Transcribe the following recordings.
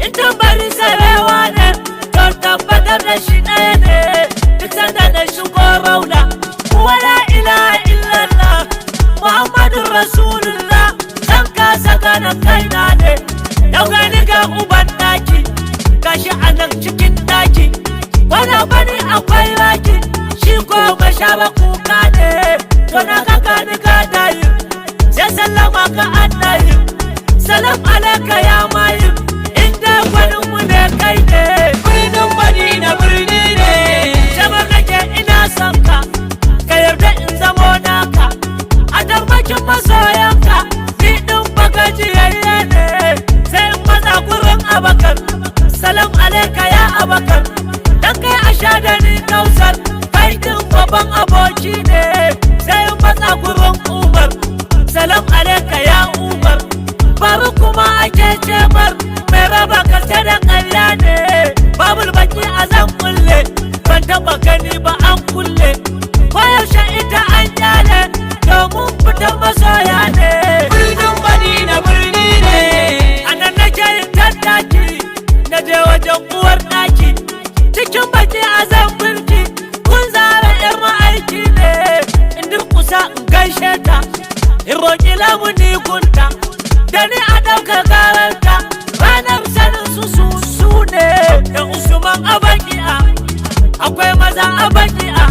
in tambari sarewa ne to tabbatar da shi ɗaya ne duk sanda na shigo rauna wala ilaha illallah Muhammadun Rasulullah zan kasa gane kaina ne yau gani ga uban daki gashi a nan cikin daki wani bani akwai raki shi ko bashara kuka ne to na ka gani ga dayi sai sallama ka annayi salam alaika ya mayi inda gwanin mu ne kai ne birnin Madina birni ne shabar nake ina son ka ka yarda in zamo naka a darmakin masoyanka ni din bagajiyayye ne sai in maza gurin Abakar salam alaika ya Abakar dan kai a sha da ni kausar kai din babban aboki ne sai in maza gurin Umar salam alaika ya Umar babu kuma ake cemar mai raba kace da ƙarya ne babul baki a zan kulle ban taɓa gani ba an kulle koyaushe ita an kyale domin fitan masoya ne birnin Madina birni ne a nan nake yin tattaki na je wajen uwar ɗaki cikin baki a zan birki kun zara yar ma'aiki ne in durkusa in gaishe ta in roƙi lamuni gunta da ni a ɗaukar garanta ranar sanin su ne da Usman Abaki'a akwai maza Abaki'a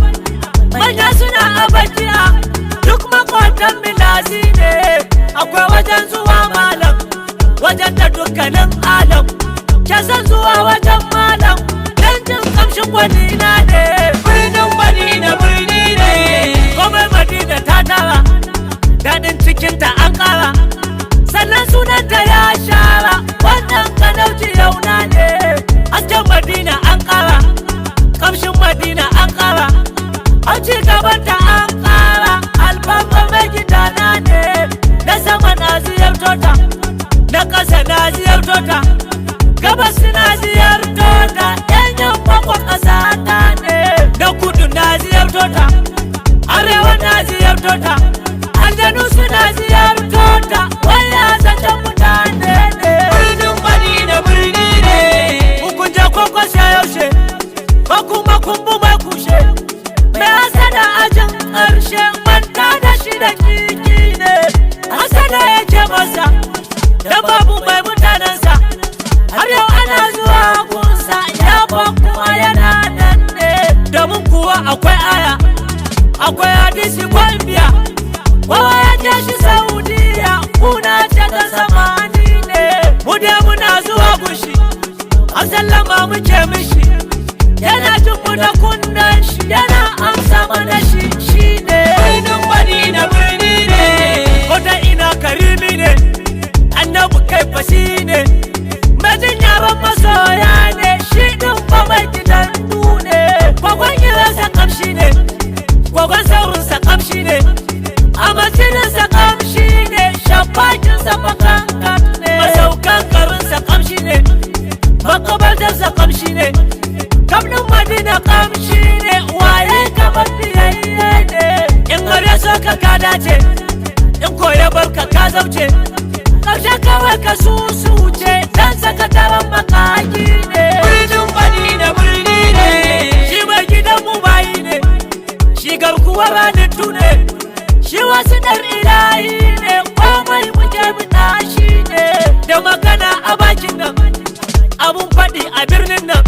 manya suna Abaki'a duk makwatan Milazi ne akwai wajen zuwa malam wajen da dukkanin alam ke san zuwa wajen malam dan jin kamshin gwanina ne birnin Madina birni ne komai Madina ta tara daɗin cikinta an ƙara sannan sunanta ya shara wannan kanauci yauna ne hasken Madina an ƙara kamshin Madina an ƙara an ci gabanta an ƙara alfarma mai gidana ne na sama na ziyartota na ƙasa na ziyartota gabas na ziyartota yan yamma kwa ƙasa ta ne na kudu na ziyartota arewa na ziyartota aljanu suna ziyartota waya zancen mutane ne birnin Madina birni ne kun je kokos ya yaushe ba kuma kun bu mai kushe mai hasada ajin ƙarshe manta da shi da kiki ne hasada yake masa da babu mai mutanensa har yau ana zuwa gunsa ya kuma yana nan ne domin kuwa akwai aya akwai hadisi ko biya kowa ya je shi Saudiya kuna ce ta zamani ne mu dai muna zuwa gushi a sallama muke mishi yana jin mu da kunnen shi yana amsa mana shi ne birnin Madina birni ne ko da ina karimi ne annabi kai fasi ne majin yaran masoya ne shi din ba mai gidan ne gwagwan gidansa kamshi ne gwagwan saurinsa kamshi ne a masirinsa kamshi ne shafakinsa makankan ne masaukan garinsa kamshi ne makabartarsa kamshi ne kamnin Madina kamshi ne waye kamar biyayye ne in har ya so ka dace in ko ya barka ka zauce ƙarshe kawai ka susuce dan sakataren makaki ne birnin Madina birni ne shi mai gidan mu bayi ne shi garkuwar halittu ne shi wasu ɗan ilahi ne komai muke bida shi ne da magana a bakin nan abun faɗi a birnin nan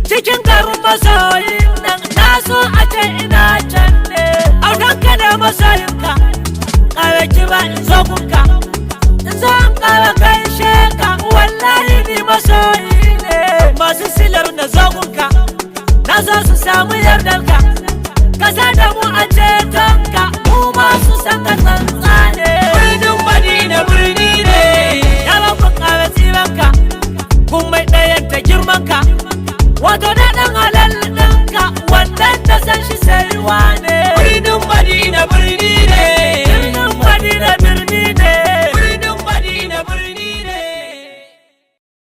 cikin garin masoyin nan na so a ce ina can ne audanka da masoyinka ƙara kira in zo gunka in zo an ƙara gaishe ka wallahi ni masoyi ne masu silar na zo gunka na zo su samu yardarka kasa da mu a cetonka mu masu san ka tsantsa ne birnin Madina birni ne ya rabu ƙara tsiranka kun mai ɗayan ta girmanka wato da ɗan halal ɗinka wannan ta san shi sai wane birnin Madina birni ne